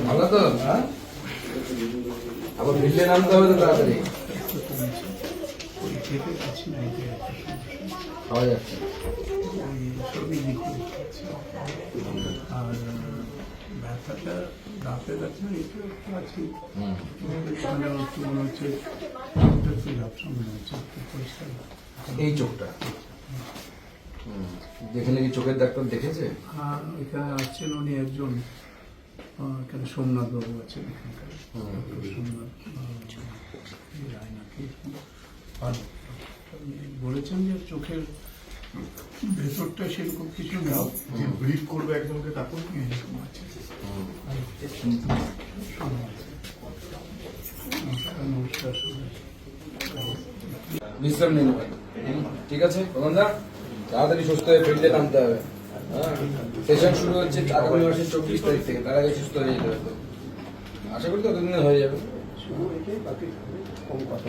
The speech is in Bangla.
ভালো তো? আবার ফিল্ডে নামতে হবে তো তাড়াতাড়ি। খাওয়া যাচ্ছে আর ব্যথাটা দাঁতে ব্যথা একটু একটু আছে। মনে হচ্ছে মনে হচ্ছে পরিষ্কার এই চোখটা যেখানে কি চোখের ডাক্তার দেখেছে? হ্যাঁ, এখানে আসছেন উনি একজন, এখানে সোমনাথ বাবু আছেন এখানকার। সোমনাথ নাকি বলেছেন যে চোখের ভেতরটা সেরকম কিছু নেই, ব্রিফ করবে একজনকে তখন এরকম আছে। নমস্কার। বিশ্রাম নিয়ে নেবেন, ঠিক আছে? প্রধানদা তাড়াতাড়ি সুস্থ হয়ে ফিল্ডে নামতে হবে। হ্যাঁ, সেশন শুরু হচ্ছে আগামী মাসের 24 তারিখ থেকে, তার আগে সুস্থ হয়ে যেতে হবে তো। আশা করি ততদিনে হয়ে যাবে। বাকি কম কথা